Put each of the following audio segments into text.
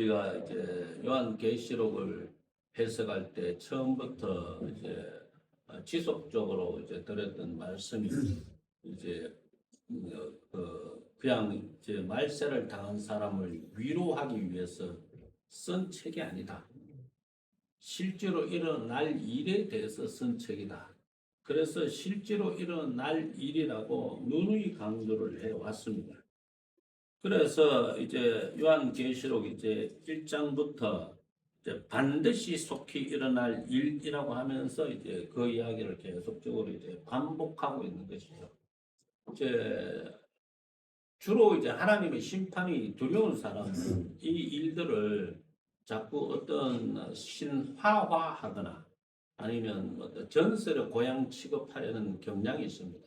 우리가 이제 요한계시록을 해석할 때 처음부터 이제 지속적으로 이제 들었던 말씀이 이제 그냥 이제 말세를 당한 사람을 위로하기 위해서 쓴 책이 아니다. 실제로 일어날 일에 대해서 쓴 책이다. 그래서 실제로 일어날 일이라고 누누이 강조를 해 왔습니다. 그래서 이제 요한계시록 이제 1장부터 이제 반드시 속히 일어날 일이라고 하면서 이제 그 이야기를 계속적으로 이제 반복하고 있는 것이죠. 이제 주로 이제 하나님의 심판이 두려운 사람은 이 일들을 자꾸 어떤 신화화하거나 아니면 어떤 전설의 고향 취급하려는 경향이 있습니다.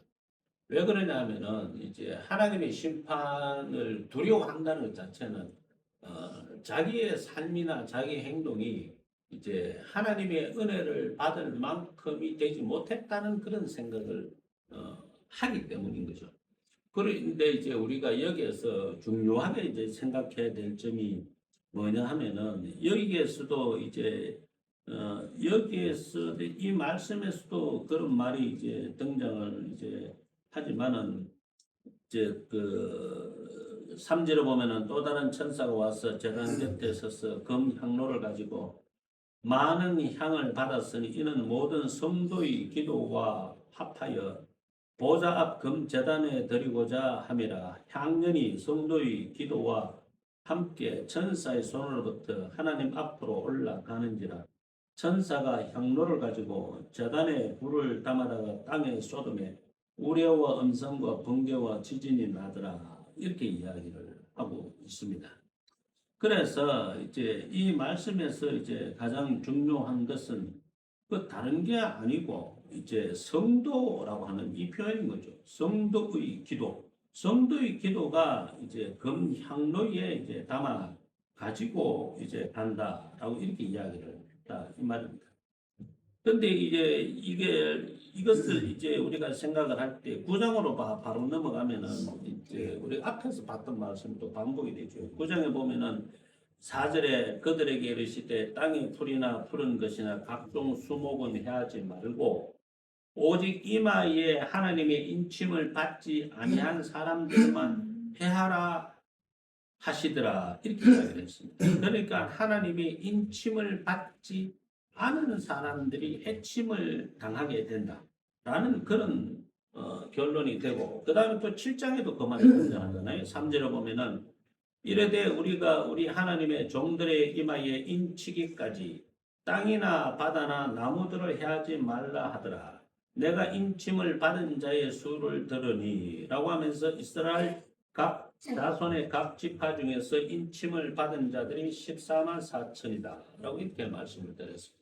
왜 그러냐면은 이제 하나님의 심판을 두려워한다는 것 자체는 자기의 삶이나 자기 행동이 이제 하나님의 은혜를 받을 만큼이 되지 못했다는 그런 생각을 하기 때문인 거죠. 그런데 이제 우리가 여기에서 중요하게 이제 생각해야 될 점이 뭐냐 하면은 여기에서도 이제 여기에서 이 말씀에서도 그런 말이 이제 등장을 이제 하지만은 이제 그 3절에 보면은 또 다른 천사가 와서 제단 곁에 서서 금 향로를 가지고 많은 향을 받았으니 이는 모든 성도의 기도와 합하여 보좌 앞 금 제단에 드리고자 함이라. 향연이 성도의 기도와 함께 천사의 손으로부터 하나님 앞으로 올라가는지라. 천사가 향로를 가지고 제단에 불을 담아다가 땅에 쏟음에 우레와 음성과 번개와 지진이 나더라. 이렇게 이야기를 하고 있습니다. 그래서 이제 이 말씀에서 이제 가장 중요한 것은 그 다른 게 아니고 이제 성도라고 하는 이 표현인 거죠. 성도의 기도. 성도의 기도가 이제 금향로에 이제 담아 가지고 이제 간다라고 이렇게 이야기를 했다 이 말입니다. 근데 이제 이것을 이제 우리가 생각을 할 때 구장으로 바로 넘어가면은 이제 우리 앞에서 봤던 말씀이 또 반복이 되죠. 구장에 보면은 4절에 그들에게 이르시되 땅의 풀이나 푸른 것이나 각종 수목은 해하지 말고 오직 이마에 하나님의 인침을 받지 아니한 사람들만 해하라 하시더라. 이렇게 이야기를 했습니다. 그러니까 하나님의 인침을 받지 않은 사람들이 해침을 당하게 된다라는 그런 결론이 되고, 그 다음에 또 7장에도 그 말이 등장하잖아요. 3절에 보면은 이르되 우리가 우리 하나님의 종들의 이마에 인치기까지 땅이나 바다나 나무들을 해하지 말라 하더라. 내가 인침을 받은 자의 수를 들으니 라고 하면서 이스라엘 각 자손의 각 지파 중에서 인침을 받은 자들이 14만 4천이다 라고 이렇게 말씀을 드렸습니다.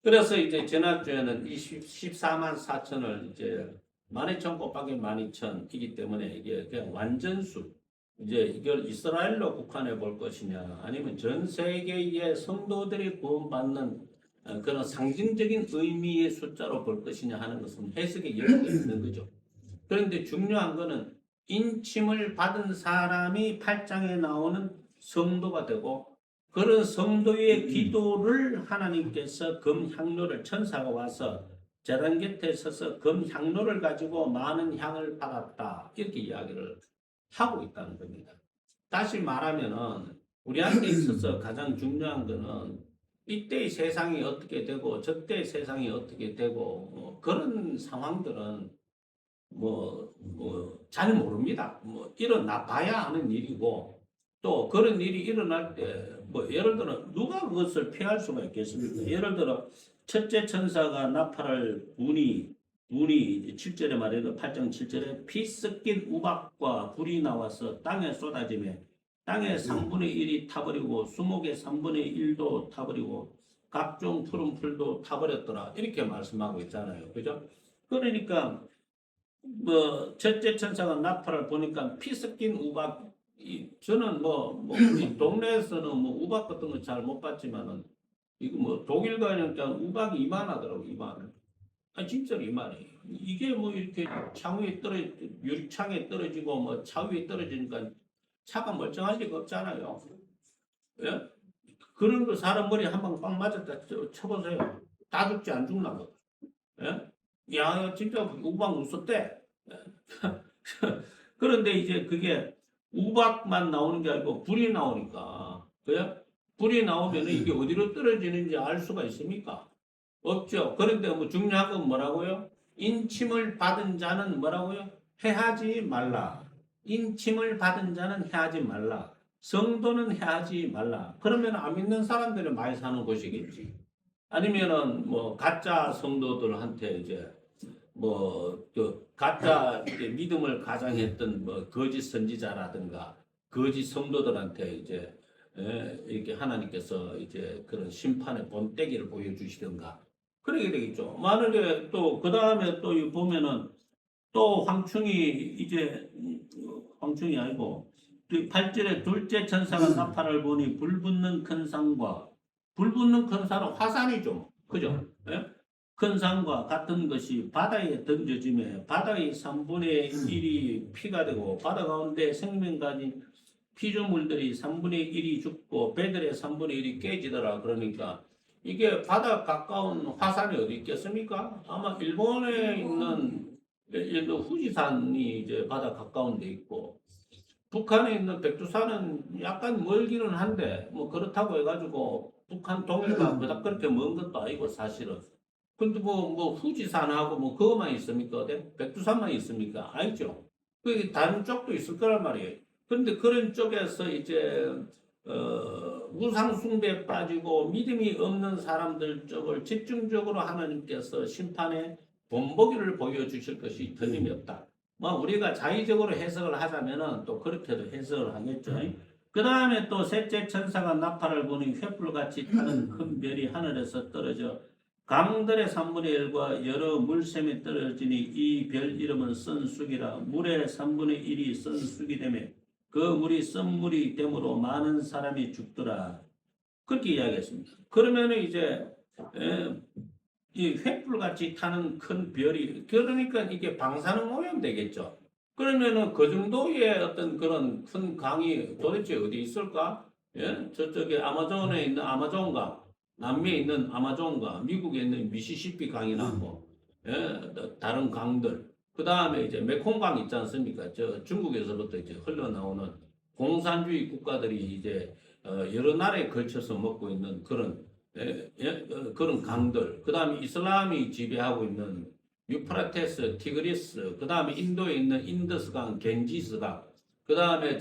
그래서 이제 지난주에는 이 14만 4천을 이제 12,000 곱하기 12,000이기 때문에 이게 그냥 완전수, 이제 이걸 이스라엘로 국한해 볼 것이냐 아니면 전 세계의 성도들이 구원받는 그런 상징적인 의미의 숫자로 볼 것이냐 하는 것은 해석의 여지가 있는 거죠. 그런데 중요한 거는 인침을 받은 사람이 8장에 나오는 성도가 되고, 그런 성도의 기도를 하나님께서 금향로를 천사가 와서 제단 곁에 서서 금향로를 가지고 많은 향을 받았다 이렇게 이야기를 하고 있다는 겁니다. 다시 말하면은 우리한테 있어서 가장 중요한 거는 이때의 세상이 어떻게 되고 저때의 세상이 어떻게 되고 그런 상황들은 잘 모릅니다. 일어나 봐야 하는 일이고, 또 그런 일이 일어날 때 예를 들어 누가 그것을 피할 수가 있겠습니까? 예를 들어 첫째 천사가 나팔을 운이 7절에 말해도 8장 7절에 피 섞인 우박과 불이 나와서 땅에 쏟아지며 땅의 3분의 1이 타버리고 수목의 3분의 1도 타버리고 각종 푸른 풀도 타버렸더라 이렇게 말씀하고 있잖아요. 그죠? 그러니까 첫째 천사가 나팔을 보니까 피 섞인 우박, 저는 우리 동네에서는 우박 같은 거 잘 못 봤지만은, 이거 독일 가니까 우박이 이만하더라고, 이만. 진짜로 이만해. 이게 이렇게 유리창에 떨어지고 차 위에 떨어지니까 차가 멀쩡할 리가 없잖아요. 예? 그런 거 사람 머리 한 방 빵 맞았다 쳐보세요. 다 죽지 안 죽나 뭐. 예? 야, 진짜 우박 웃었대. 예. 그런데 이제 그게 우박만 나오는 게 아니고 불이 나오니까. 그래? 불이 나오면 이게 어디로 떨어지는지 알 수가 있습니까? 없죠. 그런데 뭐 중요한 건 뭐라고요? 인침을 받은 자는 뭐라고요? 해하지 말라. 인침을 받은 자는 해하지 말라. 성도는 해하지 말라. 그러면 안 믿는 사람들이 많이 사는 곳이겠지. 아니면은 뭐 가짜 성도들한테 이제 뭐 그 가짜 이제 믿음을 가장했던 뭐 거짓 선지자라든가 거짓 성도들한테 이제 이렇게 하나님께서 이제 그런 심판의 본때기를 보여주시던가 그러게 되겠죠. 만약에 또 그 다음에 또 보면은 또 황충이 이제 황충이 아니고 8절에 둘째 천사가 나팔을 보니 불 붙는 큰 산과 불 붙는 큰 산은 화산이죠. 그죠? 예? 큰 산과 같은 것이 바다에 던져지며 바다의 3분의 1이 피가 되고 바다 가운데 생명 가진 피조물들이 3분의 1이 죽고 배들의 3분의 1이 깨지더라. 그러니까 이게 바다 가까운 화산이 어디 있겠습니까? 아마 일본에 있는 후지산이 이제 바다 가까운 데 있고 북한에 있는 백두산은 약간 멀기는 한데 뭐 그렇다고 해가지고 북한 동해가 그닥 그렇게 먼 것도 아니고 사실은 근데 뭐 후지산하고 뭐 그것만 있습니까? 백두산만 있습니까? 아니죠. 그 다른 쪽도 있을 거란 말이에요. 그런데 그런 쪽에서 이제 우상 숭배에 빠지고 믿음이 없는 사람들 쪽을 집중적으로 하나님께서 심판의 본보기를 보여주실 것이 틀림없다. 뭐 우리가 자의적으로 해석을 하자면은 또 그렇게도 해석을 하겠죠. 그 다음에 또 셋째 천사가 나팔을 보니 횃불같이 타는 큰 별이 하늘에서 떨어져 강들의 3분의 1과 여러 물샘에 떨어지니 이 별 이름은 선쑥이라 물의 3분의 1이 선쑥이 되며 그 물이 썬물이 되므로 많은 사람이 죽더라. 그렇게 이야기했습니다. 그러면은 이제 이 횃불같이 타는 큰 별이 그러니까 이게 방사능 오염 되겠죠. 그러면은 그 정도의 어떤 그런 큰 강이 도대체 어디 있을까? 예? 저쪽에 아마존에 있는 아마존강, 남미에 있는 아마존강, 미국에 있는 미시시피 강이나 뭐 다른 강들. 그 다음에 이제 메콩강 있지 않습니까? 저 중국에서부터 이제 흘러나오는 공산주의 국가들이 이제 여러 나라에 걸쳐서 먹고 있는 그런 그런 강들. 그 다음에 이슬람이 지배하고 있는 유프라테스, 티그리스. 그 다음에 인도에 있는 인더스강, 겐지스강. 그 다음에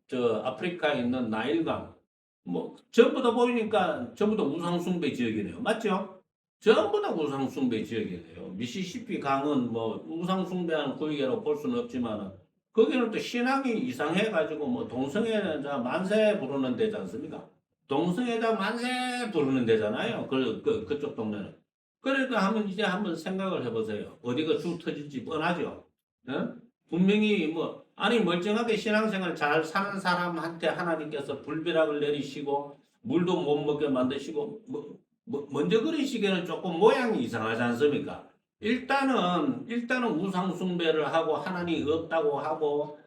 저 아프리카에 있는 나일강. 뭐 전부 다 보이니까 전부 다 우상숭배 지역이네요. 맞죠? 전부 다 우상숭배 지역이네요. 미시시피 강은 뭐 우상숭배하는 구역이라고 볼 수는 없지만 거기는 또 신앙이 이상해가지고 뭐 동성애자 만세 부르는 데지 않습니까? 동성애자 만세 부르는 데잖아요. 그쪽 동네는. 그러니까 한번 생각을 해보세요. 어디가 쭉 터질지 뻔하죠. 어? 분명히 뭐 아니 멀쩡하게 신앙생활 잘 사는 사람한테 하나님께서 불벼락을 내리시고 물도 못 먹게 만드시고 먼저 그러시기에는 조금 모양이 이상하지 않습니까? 일단은 우상 숭배를 하고 하나님이 없다고 하고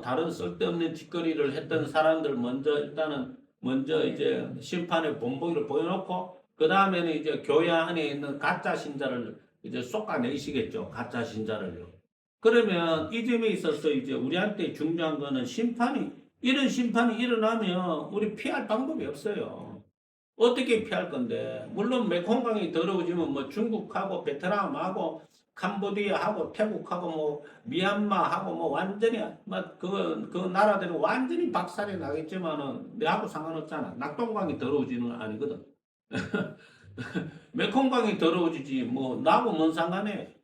다른 쓸데없는 짓거리를 했던 사람들 먼저 이제 심판의 본보기를 보여놓고 그 다음에는 이제 교회 안에 있는 가짜 신자를 이제 쏟아내시겠죠. 가짜 신자를요. 그러면 이 점에 있어서 이제 우리한테 중요한 거는 이런 심판이 일어나면 우리 피할 방법이 없어요. 어떻게 피할 건데? 물론 메콩강이 더러워지면 뭐 중국하고 베트남하고 캄보디아하고 태국하고 뭐 미얀마하고 뭐 완전히 그 나라들은 완전히 박살이 나겠지만은 내하고 상관없잖아. 낙동강이 더러워지는 건 아니거든. 메콩강이 더러워지지 뭐 나하고 뭔 상관해?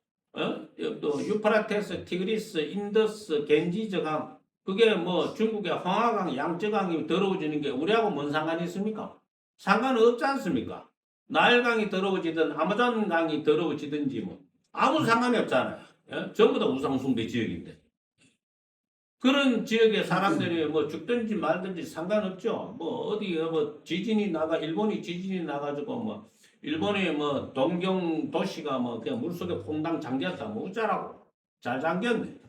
또 유프라테스, 티그리스, 인더스, 겐지저강 그게 뭐 중국의 황하강, 양쯔강이 더러워지는 게 우리하고 뭔 상관이 있습니까? 상관은 없지 않습니까? 나일강이 더러워지든 아마존강이 더러워지든지 뭐 아무 상관이 없잖아요. 전부 다 우상숭배 지역인데. 그런 지역의 사람들이 뭐 죽든지 말든지 상관없죠. 뭐 어디 뭐 일본이 지진이 나가지고 뭐 일본의 뭐 동경 도시가 뭐 그냥 물속에 퐁당 잠겼다 뭐 어쩌라고 잘 잠겼네.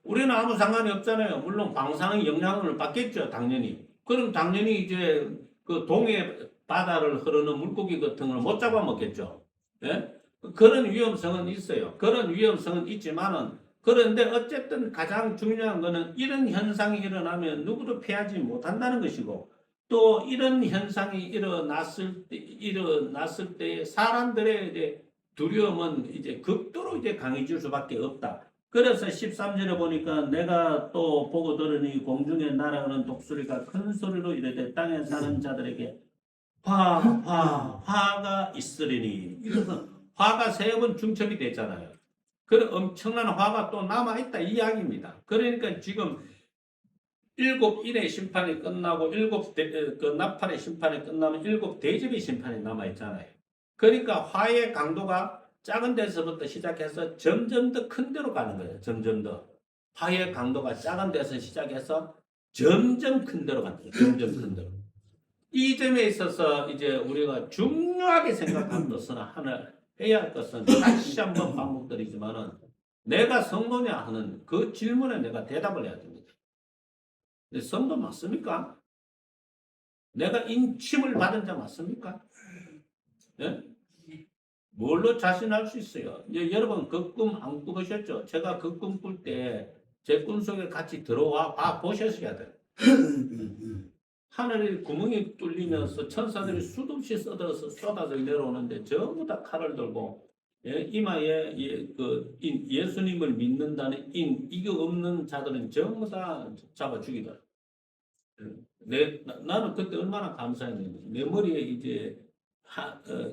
우리는 아무 상관이 없잖아요. 물론 광산의 영향을 받겠죠, 당연히. 그럼 당연히 이제 그 동해 바다를 흐르는 물고기 같은 걸 못 잡아먹겠죠. 예? 그런 위험성은 있어요. 그런 위험성은 있지만은 그런데 어쨌든 가장 중요한 거는 이런 현상이 일어나면 누구도 피하지 못한다는 것이고 또 이런 현상이 일어났을 때 사람들의 이제 두려움은 이제 극도로 이제 강해질 수밖에 없다. 그래서 13절에 보니까 내가 또 보고 들으니 공중에 날아오는 독수리가 큰 소리로 이르되 땅에 사는 자들에게 화가 있으리니. 이래서 화가 세 번 중첩이 됐잖아요. 그런 엄청난 화가 또 남아있다 이 이야기입니다. 그러니까 지금 일곱 인의 심판이 끝나고 그 나팔의 심판이 끝나면 일곱 대접의 심판이 남아있잖아요. 그러니까 화의 강도가 작은 데서부터 시작해서 점점 더 큰 데로 가는 거예요. 점점 더. 화의 강도가 작은 데서 시작해서 점점 큰 데로 가는 거예요. 점점 큰 데로. 이 점에 있어서 이제 우리가 중요하게 생각한 것은 하나 해야 할 것은 다시 한번 반복드리지만은 내가 성도냐 하는 그 질문에 내가 대답을 해야 됩니다. 근데 성도 맞습니까? 내가 인침을 받은 자 맞습니까? 예? 뭘로 자신할 수 있어요? 이제 여러분 그 꿈 안 꾸보셨죠? 제가 그 꿈 꿀 때 제 꿈속에 같이 들어와 봐 보셨어야 돼요. 하늘에 구멍이 뚫리면서 천사들이 수도 없이 쏟아져 내려오는데 전부 다 칼을 들고 이마에 예수님을 믿는다는 이거 없는 자들은 전부 다 잡아 죽이더라. 나는 그때 얼마나 감사했는지 내 머리에 이제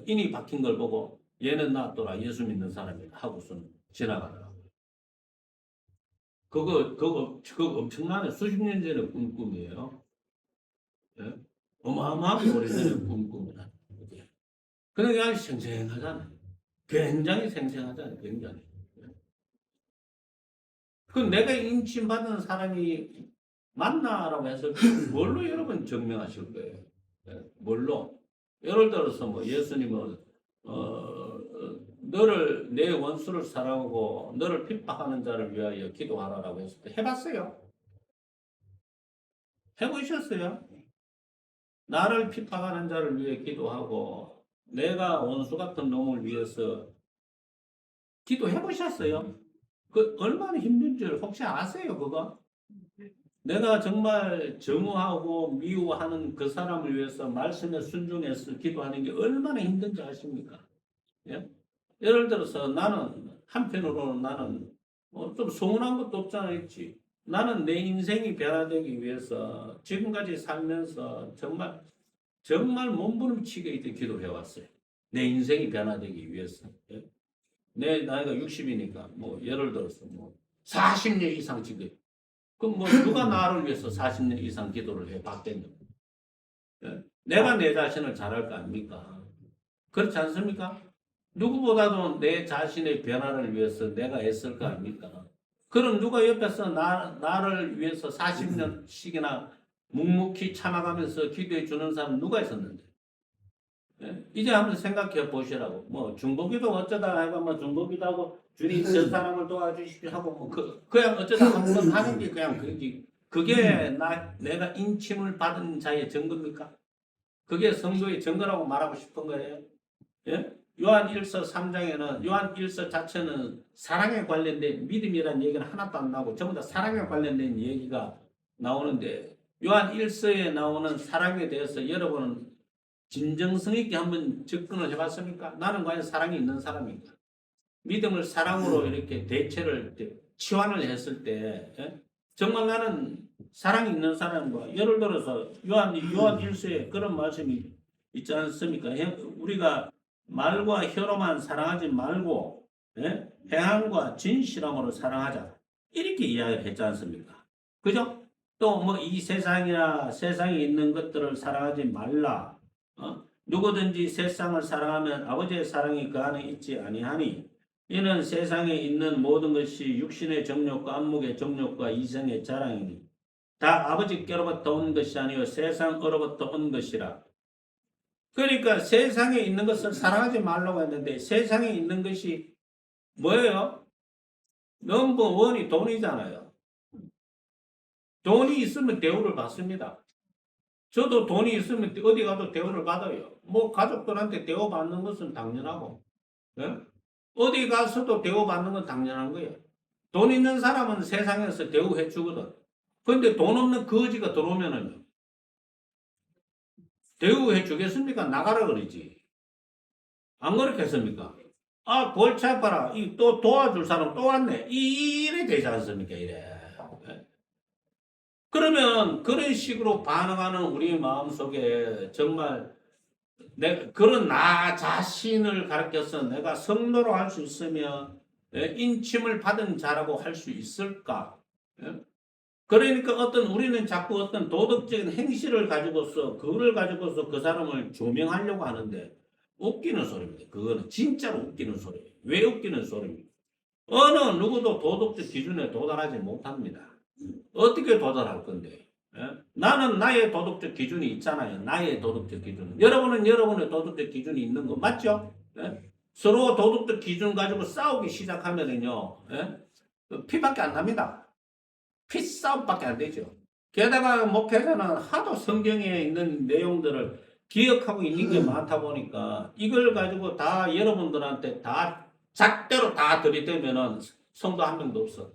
인이 박힌 걸 보고 얘는 놔둬라 예수 믿는 사람이다 하고서는 지나가더라고. 그거 엄청나네. 수십 년 전에 꾼 꿈이에요. 예? 어마어마하게 오래전에 꾼 꿈이라. 그러니까 생생하잖아요. 굉장히 생생하잖아요. 굉장히. 그 내가 인침받은 사람이 맞나라고 해서 뭘로 여러분 증명하실 거예요? 뭘로? 예를 들어서 뭐 예수님은 너를 내 원수를 사랑하고 너를 핍박하는 자를 위하여 기도하라라고 했을 때 해봤어요? 해보셨어요? 나를 핍박하는 자를 위해 기도하고 내가 원수 같은 놈을 위해서 기도해보셨어요? 그 얼마나 힘든 줄 혹시 아세요 그거? 내가 정말 정오하고 미워하는 그 사람을 위해서 말씀에 순종해서 기도하는 게 얼마나 힘든지 아십니까? 예? 예를 들어서 나는 한편으로는 나는 좀 서운한 것도 없잖아 있지. 나는 내 인생이 변화되기 위해서 지금까지 살면서 정말 몸부림치게 이제 기도해 왔어요. 내 인생이 변화되기 위해서. 예? 내 나이가 60이니까 뭐 예를 들어서 뭐 40년 이상 지금 그럼 뭐 누가 나를 위해서 40년 이상 기도를 해 봤겠냐? 예? 내가 내 자신을 잘할 거 아닙니까? 그렇지 않습니까? 누구보다도 내 자신의 변화를 위해서 내가 애쓸 거 아닙니까? 그럼 누가 옆에서 나를 위해서 40년씩이나 묵묵히 참아가면서 기도해 주는 사람 누가 있었는데? 예? 이제 한번 생각해 보시라고. 뭐 중보기도 어쩌다 해가 뭐 중보기도 하고 주님 저 사람을 도와주십시오 하고 뭐 그냥 어쩌다 한번 하는 게 그냥 그게 내가 인침을 받은 자의 증거입니까? 그게 성도의 증거라고 말하고 싶은 거예요. 예? 요한 1서 3장에는 요한 1서 자체는 사랑에 관련된 믿음이라는 얘기는 하나도 안 나오고 전부 다 사랑에 관련된 얘기가 나오는데 요한 1서에 나오는 사랑에 대해서 여러분은 진정성 있게 한번 접근을 해봤습니까? 나는 과연 사랑이 있는 사람인가? 믿음을 사랑으로 이렇게 대체를 치환을 했을 때 정말 나는 사랑이 있는 사람과 예를 들어서 요한 1서에 그런 말씀이 있지 않습니까? 우리가 말과 혀로만 사랑하지 말고 행함과 진실함으로 사랑하자 이렇게 이야기를 했지 않습니까? 그죠? 또 뭐 이 세상이나 세상에 있는 것들을 사랑하지 말라. 누구든지 세상을 사랑하면 아버지의 사랑이 그 안에 있지 아니하니 이는 세상에 있는 모든 것이 육신의 정욕과 안목의 정욕과 이성의 자랑이니 다 아버지께로부터 온 것이 아니요 세상으로부터 온 것이라. 그러니까 세상에 있는 것을 사랑하지 말라고 했는데 세상에 있는 것이 뭐예요? 넘버 원이 돈이잖아요. 돈이 있으면 대우를 받습니다. 저도 돈이 있으면 어디 가도 대우를 받아요. 뭐 가족들한테 대우받는 것은 당연하고, 예? 어디 가서도 대우받는 건 당연한 거예요. 돈 있는 사람은 세상에서 대우해 주거든. 근데 돈 없는 거지가 들어오면은 대우해 주겠습니까? 나가라 그러지. 안 그렇겠습니까? 아, 골치 아파라. 또 도와줄 사람 또 왔네. 이래 되지 않습니까? 이래. 그러면 그런 식으로 반응하는 우리 마음속에 정말 그런 나 자신을 가르쳐서 내가 성도로 할 수 있으면 인침을 받은 자라고 할 수 있을까? 그러니까 우리는 자꾸 어떤 도덕적인 행실을 가지고서 그거를 가지고서 그 사람을 조명하려고 하는데 웃기는 소리입니다. 그거는 진짜로 웃기는 소리예요. 왜 웃기는 소리입니까? 어느 누구도 도덕적 기준에 도달하지 못합니다. 어떻게 도달할 건데? 나는 나의 도덕적 기준이 있잖아요. 나의 도덕적 기준. 여러분은 여러분의 도덕적 기준이 있는 거 맞죠? 서로 도덕적 기준 가지고 싸우기 시작하면은요, 피밖에 안 납니다. 피싸움밖에 안 되죠. 게다가 목회자는 하도 성경에 있는 내용들을 기억하고 있는 게 많다 보니까 이걸 가지고 다 여러분들한테 다 잣대로 다 들이대면은 성도 한 명도 없어.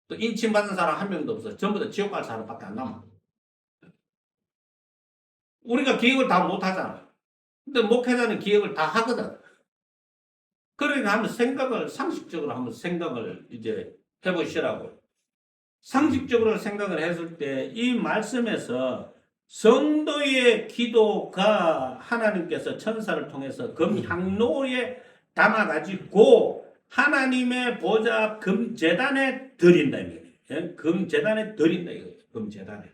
또 인침받은 사람 한 명도 없어. 전부 다 지옥 갈 사람밖에 안 남아. 우리가 기억을 다 못하잖아. 근데 목회자는 기억을 다 하거든. 그러니까 상식적으로 한번 생각을 이제 해보시라고. 상식적으로 생각을 했을 때 이 말씀에서 성도의 기도가 하나님께서 천사를 통해서 금향로에 담아가지고 하나님의 보좌 금제단에 드린다. 금제단에 드린다. 금제단에.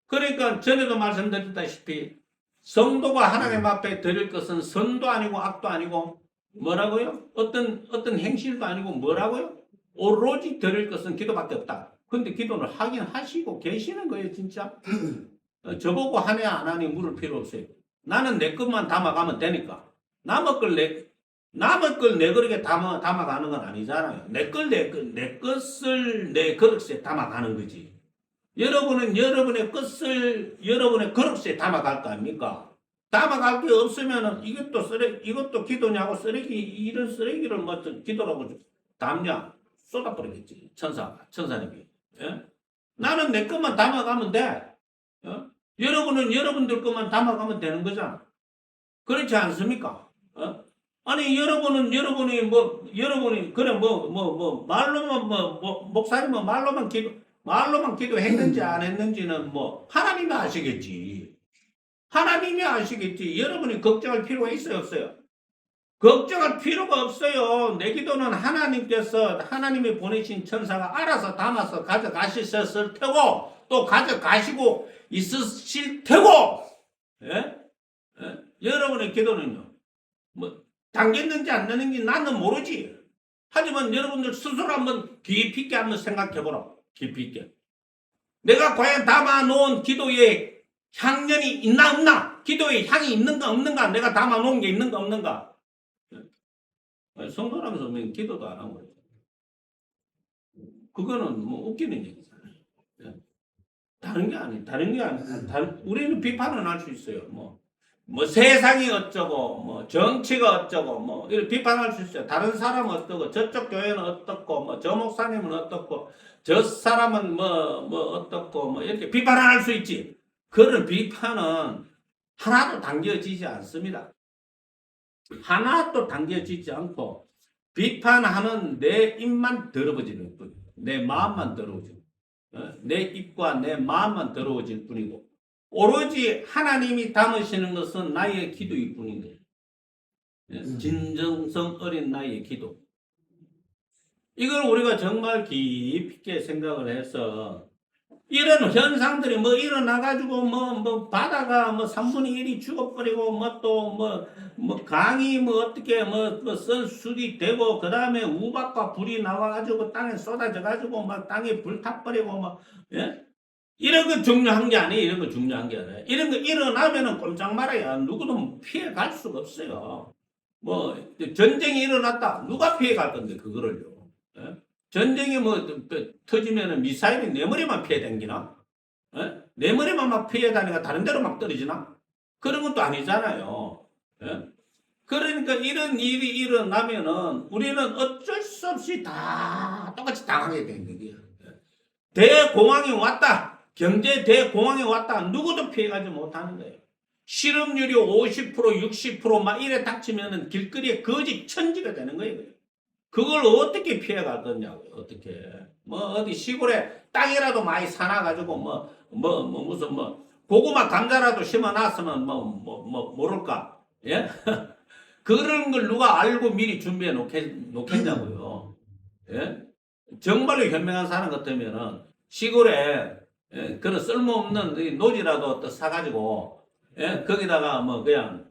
그러니까 전에도 말씀드렸다시피 성도가 하나님 앞에 드릴 것은 선도 아니고 악도 아니고 뭐라고요? 어떤 행실도 아니고 뭐라고요? 오로지 드릴 것은 기도밖에 없다. 근데 기도를 하긴 하시고 계시는 거예요, 진짜. 저보고 하냐 안 하냐 물을 필요 없어요. 나는 내 것만 담아가면 되니까. 남의 걸 내 그릇에 담아가는 건 아니잖아요. 내 것을 내 그릇에 담아가는 거지. 여러분은 여러분의 것을 여러분의 그릇에 담아갈 거 아닙니까? 담아갈 게 없으면은 이것도 기도냐고 이런 쓰레기를 뭐 기도라고 담냐? 쏟아버리겠지. 천사님이. 예? 나는 내 것만 담아가면 돼. 여러분은 여러분들 것만 담아가면 되는 거잖아. 그렇지 않습니까? 아니, 여러분이, 그래, 말로만, 목사님은 말로만 기도했는지 안 했는지는 하나님이 아시겠지. 하나님이 아시겠지. 여러분이 걱정할 필요가 있어요, 없어요? 걱정할 필요가 없어요. 내 기도는 하나님이 보내신 천사가 알아서 담아서 가져가셨을 테고, 또 가져가시고 있으실 테고, 예? 여러분의 기도는요, 당겼는지 안 되는지 나는 모르지. 하지만 여러분들 스스로 한번 깊이 있게 한번 생각해보라. 깊이 있게. 내가 과연 담아놓은 기도에 향연이 있나 없나? 기도에 향이 있는가 없는가? 내가 담아놓은 게 있는가 없는가? 성도라면서 기도도 안 하고 그거는 웃기는 얘기잖아요. 다른 게 아니야. 우리는 비판을 할 수 있어요. 세상이 어쩌고, 정치가 어쩌고, 이렇게 비판할 수 있어요. 다른 사람은 어떻고, 저쪽 교회는 어떻고, 저 목사님은 어떻고, 저 사람은 어떻고, 이렇게 비판을 할 수 있지. 그런 비판은 하나도 당겨지지 않습니다. 하나도 당겨지지 않고, 비판하는 내 입만 더러워지는 뿐, 내 마음만 더러워지는 내 입과 내 마음만 더러워질 뿐이고, 오로지 하나님이 담으시는 것은 나의 기도일 뿐인 거예요. 진정성 어린 나의 기도. 이걸 우리가 정말 깊이 있게 생각을 해서 이런 현상들이 일어나가지고 바다가 3분의 1이 죽어버리고 강이 어떻게 선수이 되고 그 다음에 우박과 불이 나와가지고 땅에 쏟아져가지고 땅에 불타버리고 예? 이런 거 중요한 게 아니에요. 이런 거 중요한 게 아니에요. 이런 거 일어나면은 꼼짝 말아야 누구도 피해 갈 수가 없어요. 전쟁이 일어났다. 누가 피해 갈 건데, 그거를요. 예? 전쟁이 뭐 터지면은 미사일이 내 머리만 피해 다니나? 내 머리만 막 피해 다니가 다른 데로 막 떨어지나? 그런 것도 아니잖아요. 예? 그러니까 이런 일이 일어나면은 우리는 어쩔 수 없이 다 똑같이 당하게 되는 거예요. 대공황이 왔다. 경제 대공황이 왔다. 누구도 피해가지 못하는 거예요. 실업률이 50%, 60%막 이래 닥치면은 길거리에 거지 천지가 되는 거예요. 그걸 어떻게 피해갈 거냐고요. 어떻게. 뭐 어디 시골에 땅이라도 많이 사놔가지고 무슨 고구마 감자라도 심어놨으면 모를까. 예? 그런 걸 누가 알고 미리 준비해 놓겠냐고요. 예? 정말로 현명한 사람 같으면은 시골에 그런 쓸모없는 노지라도 또 사가지고 거기다가 그냥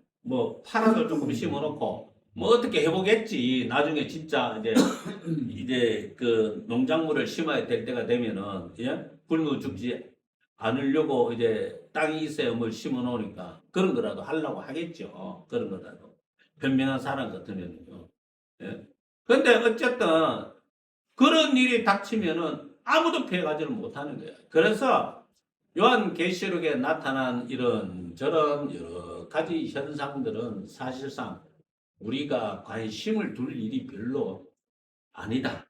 파라도 조금 심어놓고 어떻게 해보겠지. 나중에 진짜 이제 그 농작물을 심어야 될 때가 되면은 굶어 죽지 않으려고 이제 땅이 있어야 뭘 심어 놓으니까 그런 거라도 하려고 하겠죠. 그런 거라도 현명한 사람 같으면요. 예. 근데 어쨌든 그런 일이 닥치면은 아무도 피해가지를 못하는 거예요. 그래서 요한계시록에 나타난 이런 저런 여러 가지 현상들은 사실상 우리가 관심을 둘 일이 별로 아니다.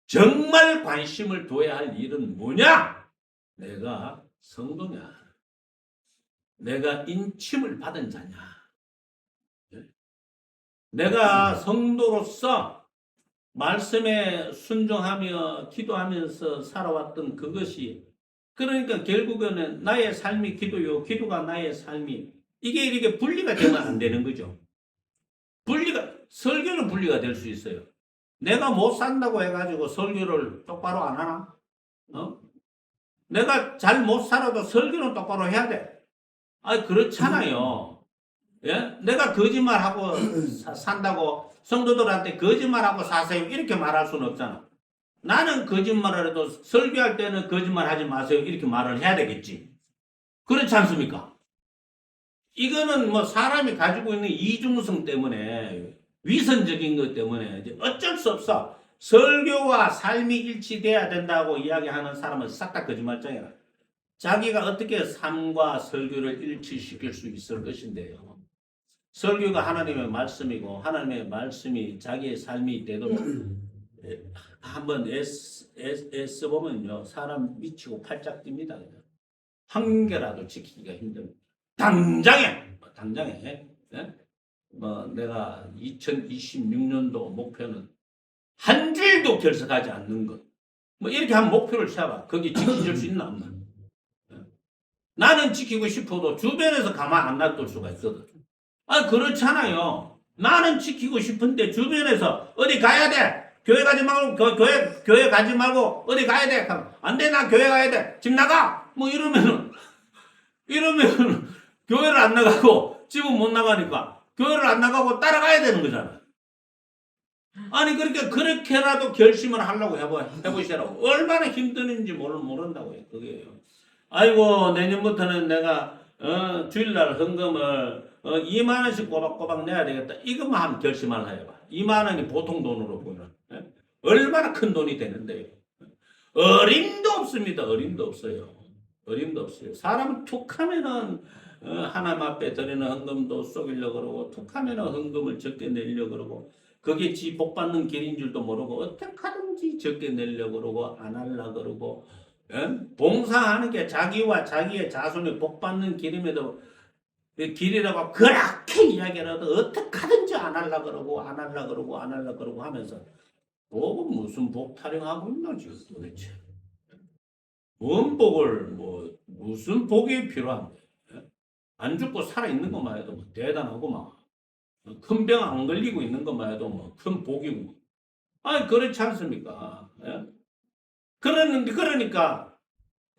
정말 관심을 둬야 할 일은 뭐냐? 내가 성도냐? 내가 인침을 받은 자냐? 내가 성도로서 말씀에 순종하며 기도하면서 살아왔던 그것이 그러니까 결국에는 나의 삶이 기도요, 기도가 나의 삶이 이게 이렇게 분리가 되면 안 되는 거죠. 설교는 분리가 될 수 있어요. 내가 못 산다고 해가지고 설교를 똑바로 안 하나? 내가 잘 못 살아도 설교는 똑바로 해야 돼. 그렇잖아요. 예? 내가 거짓말하고 산다고 성도들한테 거짓말하고 사세요 이렇게 말할 수는 없잖아. 나는 거짓말을 해도 설교할 때는 거짓말하지 마세요 이렇게 말을 해야 되겠지. 그렇지 않습니까? 이거는 사람이 가지고 있는 이중성 때문에 위선적인 것 때문에 어쩔 수 없어. 설교와 삶이 일치돼야 된다고 이야기하는 사람은 싹 다 거짓말장이야. 자기가 어떻게 삶과 설교를 일치시킬 수 있을 것인데요. 설교가 하나님의 말씀이고 하나님의 말씀이 자기의 삶이 되도록 한번 애써보면요. 사람 미치고 팔짝 뜁니다. 한 개라도 지키기가 힘듭니다. 당장에 내가 2026년도 목표는 한 줄도 결석하지 않는 것. 이렇게 한 목표를 세워봐. 거기 지켜줄 수 있나 없나? 나는 지키고 싶어도 주변에서 가만 안 놔둘 수가 있거든. 그렇잖아요. 나는 지키고 싶은데 주변에서 어디 가야 돼. 교회 가지 말고 교회 가지 말고 어디 가야 돼. 안 돼. 나 교회 가야 돼. 집 나가. 이러면은 교회를 안 나가고 집은 못 나가니까 교회를 안 나가고 따라가야 되는 거잖아. 그러니까 그렇게라도 결심을 하려고 해보시라고. 얼마나 힘드는지 모른다고요. 그게요. 아이고 내년부터는 내가 주일날 헌금을 2만 원씩 꼬박꼬박 내야 되겠다. 이것만 한번 결심을 해봐. 2만 원이 보통 돈으로 보면 얼마나 큰 돈이 되는데요. 어림도 없습니다. 어림도 없어요. 사람은 툭하면은 하나님 앞에 드리는 헌금도 쏘기려고 그러고 툭하면은 헌금을 적게 내려고 그러고 그게 지 복받는 길인 줄도 모르고 어떻게 하든지 적게 내려고 그러고 안 하려고 그러고 봉사하는 게 자기와 자기의 자손이 복받는 길임에도 길이라고 그렇게 이야기를 해도 어떻게 하든지 안 하려고 그러고 하면서 복은 무슨 복 타령하고 있나 지금 도대체. 뭔 복을 무슨 복이 필요한데. 안 죽고 살아있는 것만 해도 대단하고만. 큰 병 안 걸리고 있는 것만 해도 큰 복이고. 그렇지 않습니까? 그러니까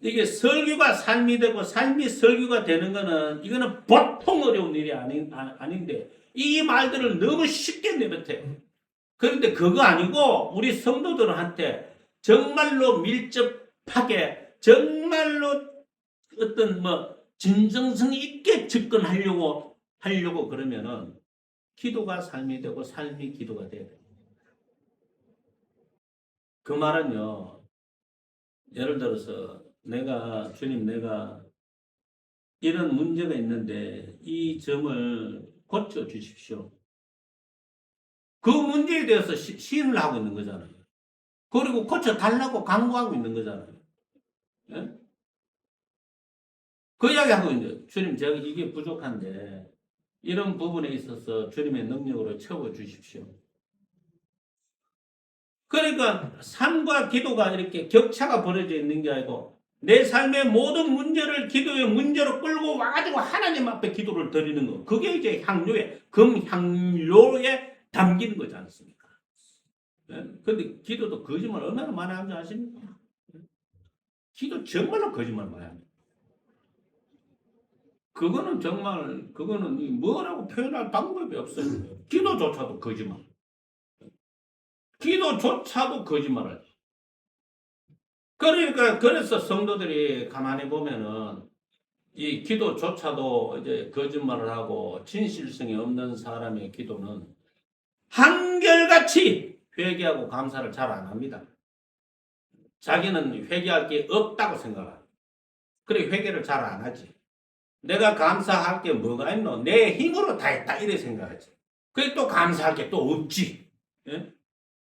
이게 설교가 삶이 되고 삶이 설교가 되는 거는 이거는 보통 어려운 일이 아닌데 이 말들을 너무 쉽게 내뱉어요. 그런데 그거 아니고 우리 성도들한테 정말로 밀접하게 정말로 어떤 진정성 있게 접근하려고 그러면은 기도가 삶이 되고 삶이 기도가 돼야 돼요. 그 말은요, 예를 들어서 주님, 내가 이런 문제가 있는데 이 점을 고쳐 주십시오. 그 문제에 대해서 시인을 하고 있는 거잖아요. 그리고 고쳐 달라고 강구하고 있는 거잖아요. 예? 그 이야기 하고 있는데, 주님, 제가 이게 부족한데 이런 부분에 있어서 주님의 능력으로 채워 주십시오. 그러니까 삶과 기도가 이렇게 격차가 벌어져 있는 게 아니고 내 삶의 모든 문제를 기도의 문제로 끌고 와가지고 하나님 앞에 기도를 드리는 거. 그게 이제 향료에, 금향료에 담기는 거지 않습니까? 근데 기도도 거짓말 얼마나 많이 하는지 아십니까? 기도 정말로 거짓말 많이 합니다. 그거는 정말, 그거는 뭐라고 표현할 방법이 없어요. 기도조차도 거짓말. 기도조차도 거짓말을. 그러니까, 그래서 성도들이 가만히 보면은 이 기도조차도 이제 거짓말을 하고 진실성이 없는 사람의 기도는 한결같이 회개하고 감사를 잘 안 합니다. 자기는 회개할 게 없다고 생각합니다. 그래, 회개를 잘 안 하지. 내가 감사할 게 뭐가 있노? 내 힘으로 다 했다. 이래 생각하지. 그래, 또 감사할 게 또 없지. 예?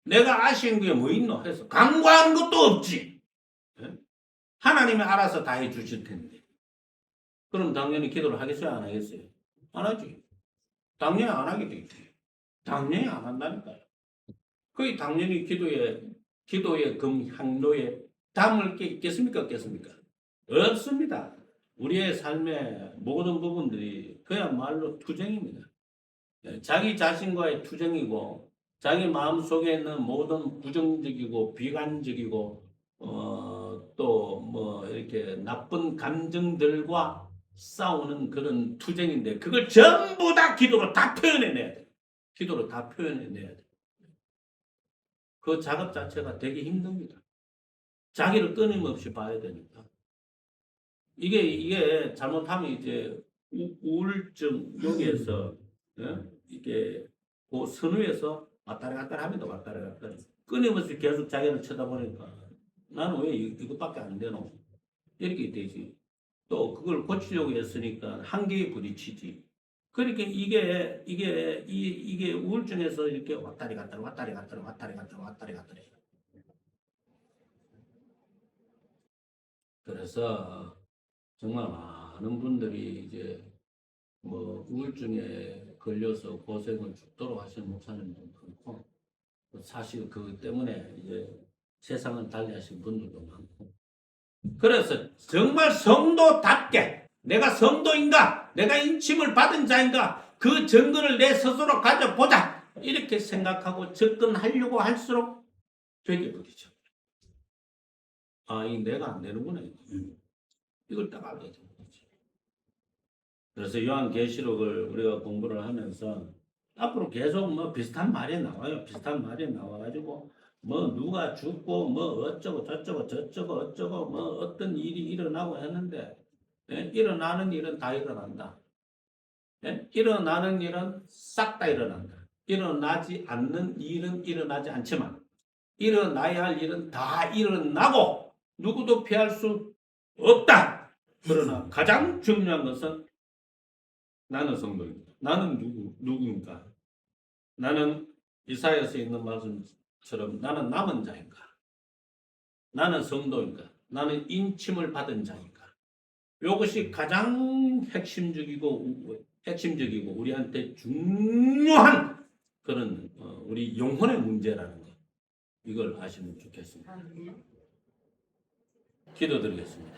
내가 아쉬운 게 뭐 있노? 해서 간과하는 것도 없지. 예? 하나님이 알아서 다 해주실 텐데. 그럼 당연히 기도를 하겠어요? 안 하겠어요? 안 하지. 당연히 안 하게 되지. 당연히 안 한다니까요. 그게 당연히 기도의 금향로에 담을 게 있겠습니까? 없겠습니까? 없습니다. 우리의 삶의 모든 부분들이 그야말로 투쟁입니다. 자기 자신과의 투쟁이고, 자기 마음속에 있는 모든 부정적이고, 비관적이고, 또 뭐 이렇게 나쁜 감정들과 싸우는 그런 투쟁인데, 그걸 전부 다 기도로 다 표현해내야 돼. 기도로 다 표현해내야 돼. 그 작업 자체가 되게 힘듭니다. 자기를 끊임없이 봐야 되니까. 이게 잘못하면 이제 우울증 여기에서 이게 그 선우에서 왔다리 갔다리 합니다. 왔다리 갔다리. 끊임없이 계속 자기를 쳐다보니까 나는 왜 이것밖에 안 되노? 이렇게 되지. 또 그걸 고치려고 했으니까 한계에 부딪히지. 그러니까 이게 우울증에서 이렇게 왔다리 갔다리 왔다리 갔다리 왔다리 갔다리 왔다리 갔다리. 그래서 정말 많은 분들이 이제 뭐 우울증에 걸려서 고생을 죽도록 하시는 목사님도 많고, 사실 그 때문에 이제 세상을 달리하신 분들도 많고, 그래서 정말 성도답게 내가 성도인가, 내가 인침을 받은 자인가, 그 증거를 내 스스로 가져보자 이렇게 생각하고 접근하려고 할수록 되게 부딪혀. 아, 이 내가 안 되는구나. 이걸 딱 알게 되는 거지. 그래서 요한계시록을 우리가 공부를 하면서 앞으로 계속 뭐 비슷한 말이 나와요. 비슷한 말이 나와가지고 뭐 누가 죽고 뭐 어쩌고 저쩌고 저쩌고 어쩌고 뭐 어떤 일이 일어나고 했는데, 일어나는 일은 다 일어난다. 일어나는 일은 싹 다 일어난다. 일어나지 않는 일은 일어나지 않지만 일어나야 할 일은 다 일어나고 누구도 피할 수 없다. 그러나 가장 중요한 것은 나는 성도입니다. 나는 누구인가? 나는 이사야서 있는 말씀처럼 나는 남은 자인가? 나는 성도인가? 나는 인침을 받은 자인가? 이것이 가장 핵심적이고 우리한테 중요한 그런 우리 영혼의 문제라는 것. 이걸 아시면 좋겠습니다. 기도드리겠습니다.